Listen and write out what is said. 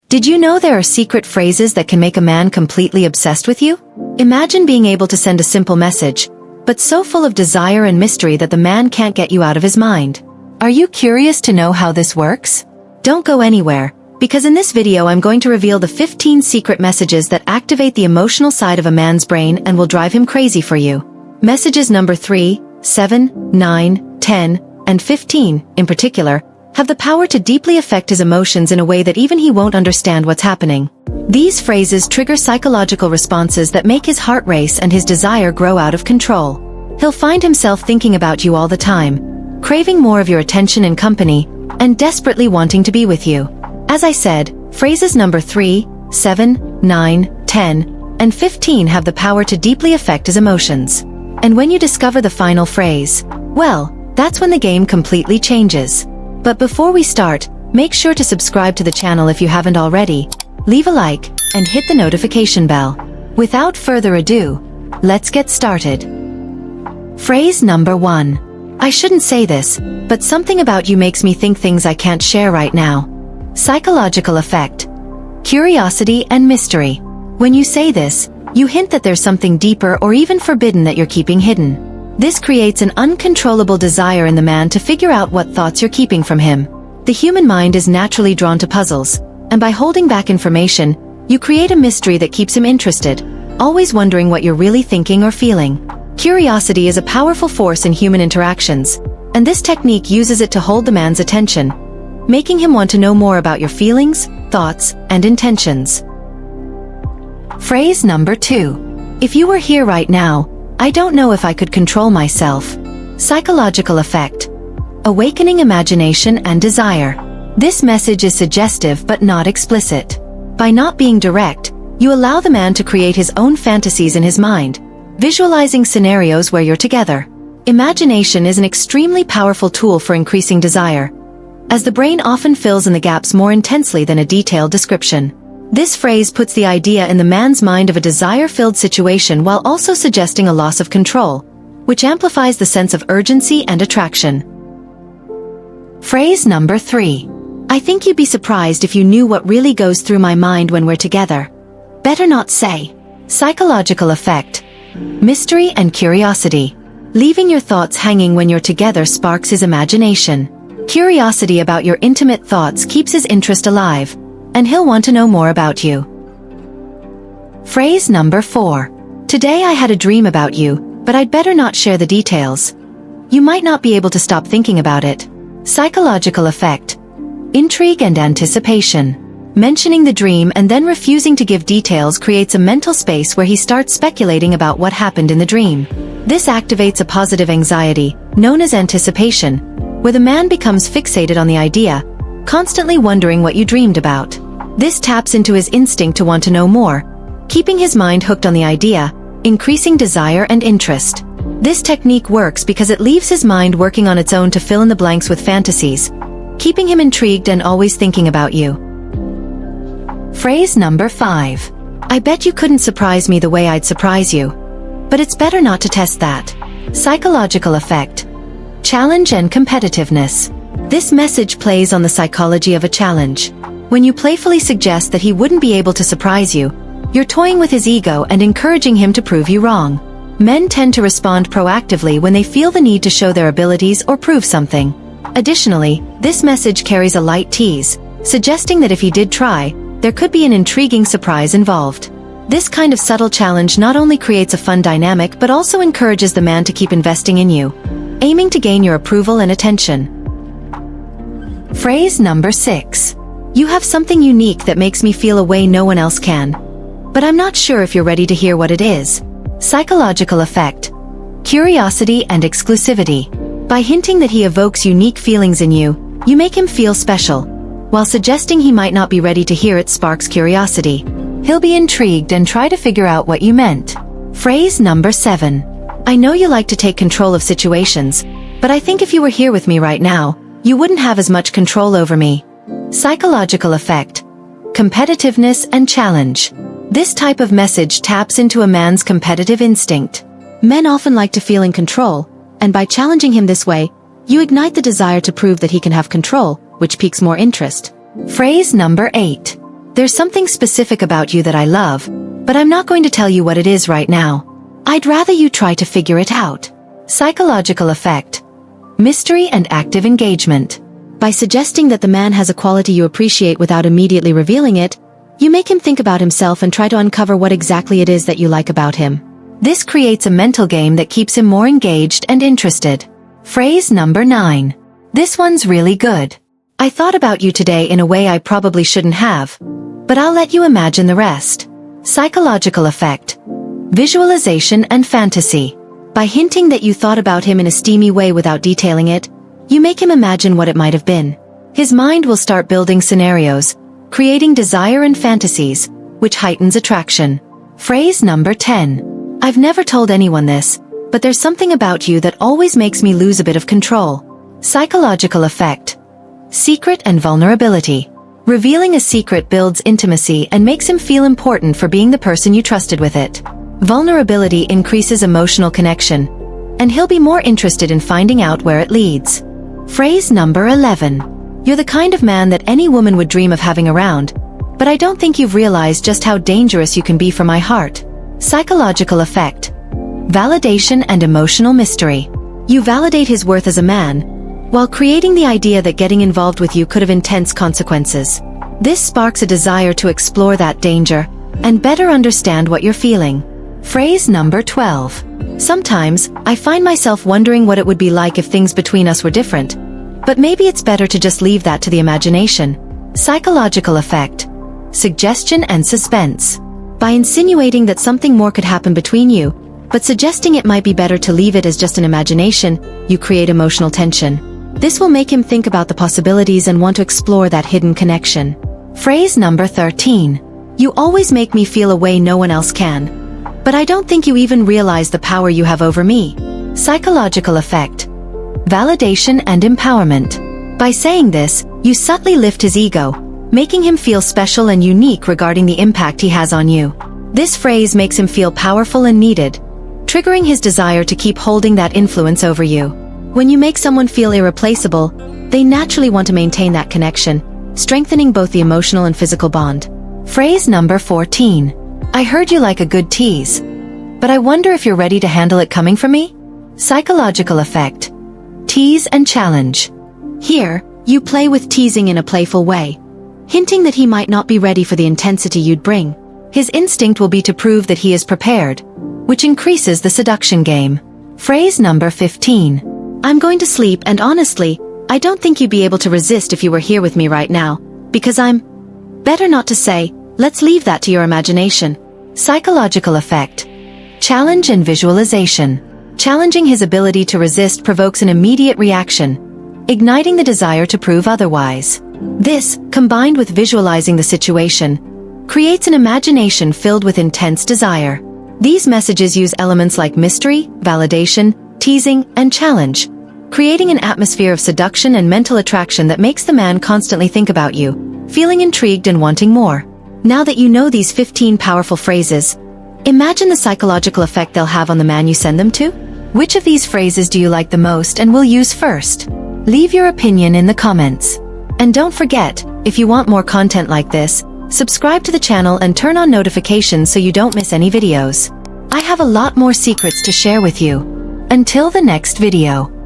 Did you know there are secret phrases that can make a man completely obsessed with you? Imagine being able to send a simple message, but so full of desire and mystery that the man can't get you out of his mind. Are you curious to know how this works? Don't go anywhere, because in this video I'm going to reveal the 15 secret messages that activate the emotional side of a man's brain and will drive him crazy for you. Messages number 3, 7, 9, 10, and 15, in particular, have the power to deeply affect his emotions in a way that even he won't understand what's happening. These phrases trigger psychological responses that make his heart race and his desire grow out of control. He'll find himself thinking about you all the time, craving more of your attention and company, and desperately wanting to be with you. As I said, phrases number 3, 7, 9, 10, and 15 have the power to deeply affect his emotions. And when you discover the final phrase, well, that's when the game completely changes. But before we start, make sure to subscribe to the channel if you haven't already, leave a like, and hit the notification bell. Without further ado, let's get started. Phrase number 1. I shouldn't say this, but something about you makes me think things I can't share right now. Psychological effect. Curiosity and mystery. When you say this, you hint that there's something deeper or even forbidden that you're keeping hidden. This creates an uncontrollable desire in the man to figure out what thoughts you're keeping from him. The human mind is naturally drawn to puzzles, and by holding back information, you create a mystery that keeps him interested, always wondering what you're really thinking or feeling. Curiosity is a powerful force in human interactions, and this technique uses it to hold the man's attention, making him want to know more about your feelings, thoughts, and intentions. Phrase number 2. If you were here right now, I don't know if I could control myself. Psychological effect. Awakening imagination and desire. This message is suggestive but not explicit. By not being direct, you allow the man to create his own fantasies in his mind, visualizing scenarios where you're together. Imagination is an extremely powerful tool for increasing desire, as the brain often fills in the gaps more intensely than a detailed description. This phrase puts the idea in the man's mind of a desire-filled situation while also suggesting a loss of control, which amplifies the sense of urgency and attraction. Phrase number 3. I think you'd be surprised if you knew what really goes through my mind when we're together. Better not say. Psychological effect. Mystery and curiosity. Leaving your thoughts hanging when you're together sparks his imagination. Curiosity about your intimate thoughts keeps his interest alive, and he'll want to know more about you. Phrase number 4. Today I had a dream about you, but I'd better not share the details. You might not be able to stop thinking about it. Psychological effect. Intrigue and anticipation. Mentioning the dream and then refusing to give details creates a mental space where he starts speculating about what happened in the dream. This activates a positive anxiety, known as anticipation, where the man becomes fixated on the idea, constantly wondering what you dreamed about. This taps into his instinct to want to know more, keeping his mind hooked on the idea, increasing desire and interest. This technique works because it leaves his mind working on its own to fill in the blanks with fantasies, keeping him intrigued and always thinking about you. Phrase number 5. I bet you couldn't surprise me the way I'd surprise you. But it's better not to test that. Psychological effect. Challenge and competitiveness. This message plays on the psychology of a challenge. When you playfully suggest that he wouldn't be able to surprise you, you're toying with his ego and encouraging him to prove you wrong. Men tend to respond proactively when they feel the need to show their abilities or prove something. Additionally, this message carries a light tease, suggesting that if he did try, there could be an intriguing surprise involved. This kind of subtle challenge not only creates a fun dynamic but also encourages the man to keep investing in you, aiming to gain your approval and attention. Phrase number 6. You have something unique that makes me feel a way no one else can. But I'm not sure if you're ready to hear what it is. Psychological effect. Curiosity and exclusivity. By hinting that he evokes unique feelings in you, you make him feel special, while suggesting he might not be ready to hear it sparks curiosity. He'll be intrigued and try to figure out what you meant. Phrase number 7. I know you like to take control of situations, but I think if you were here with me right now, you wouldn't have as much control over me. Psychological effect. Competitiveness and challenge. This type of message taps into a man's competitive instinct. Men often like to feel in control, and by challenging him this way, you ignite the desire to prove that he can have control, which piques more interest. Phrase number 8. There's something specific about you that I love, but I'm not going to tell you what it is right now. I'd rather you try to figure it out. Psychological effect. Mystery and active engagement. By suggesting that the man has a quality you appreciate without immediately revealing it, you make him think about himself and try to uncover what exactly it is that you like about him. This creates a mental game that keeps him more engaged and interested. Phrase number 9. This one's really good. I thought about you today in a way I probably shouldn't have, but I'll let you imagine the rest. Psychological effect. Visualization and fantasy. By hinting that you thought about him in a steamy way without detailing it, you make him imagine what it might have been. His mind will start building scenarios, creating desire and fantasies, which heightens attraction. Phrase number 10. I've never told anyone this, but there's something about you that always makes me lose a bit of control. Psychological effect. Secret and vulnerability. Revealing a secret builds intimacy and makes him feel important for being the person you trusted with it. Vulnerability increases emotional connection, and he'll be more interested in finding out where it leads. Phrase number 11. You're the kind of man that any woman would dream of having around, but I don't think you've realized just how dangerous you can be for my heart. Psychological effect. Validation and emotional mystery. You validate his worth as a man, while creating the idea that getting involved with you could have intense consequences. This sparks a desire to explore that danger and better understand what you're feeling. Phrase number 12. Sometimes, I find myself wondering what it would be like if things between us were different, but maybe it's better to just leave that to the imagination. Psychological effect. Suggestion and suspense. By insinuating that something more could happen between you, but suggesting it might be better to leave it as just an imagination, you create emotional tension. This will make him think about the possibilities and want to explore that hidden connection. Phrase number 13. You always make me feel a way no one else can, but I don't think you even realize the power you have over me. Psychological effect. Validation and empowerment. By saying this, you subtly lift his ego, making him feel special and unique regarding the impact he has on you. This phrase makes him feel powerful and needed, triggering his desire to keep holding that influence over you. When you make someone feel irreplaceable, they naturally want to maintain that connection, strengthening both the emotional and physical bond. Phrase number 14. I heard you like a good tease, but I wonder if you're ready to handle it coming from me? Psychological effect. Tease and challenge. Here, you play with teasing in a playful way, hinting that he might not be ready for the intensity you'd bring. His instinct will be to prove that he is prepared, which increases the seduction game. Phrase number 15. I'm going to sleep, and honestly, I don't think you'd be able to resist if you were here with me right now, because I'm... Better not to say, let's leave that to your imagination. Psychological effect. Challenge and visualization. Challenging his ability to resist provokes an immediate reaction, igniting the desire to prove otherwise. This, combined with visualizing the situation, creates an imagination filled with intense desire. These messages use elements like mystery, validation, teasing, and challenge, creating an atmosphere of seduction and mental attraction that makes the man constantly think about you, feeling intrigued and wanting more. Now that you know these 15 powerful phrases, imagine the psychological effect they'll have on the man you send them to. Which of these phrases do you like the most and will use first? Leave your opinion in the comments. And don't forget, if you want more content like this, subscribe to the channel and turn on notifications so you don't miss any videos. I have a lot more secrets to share with you. Until the next video.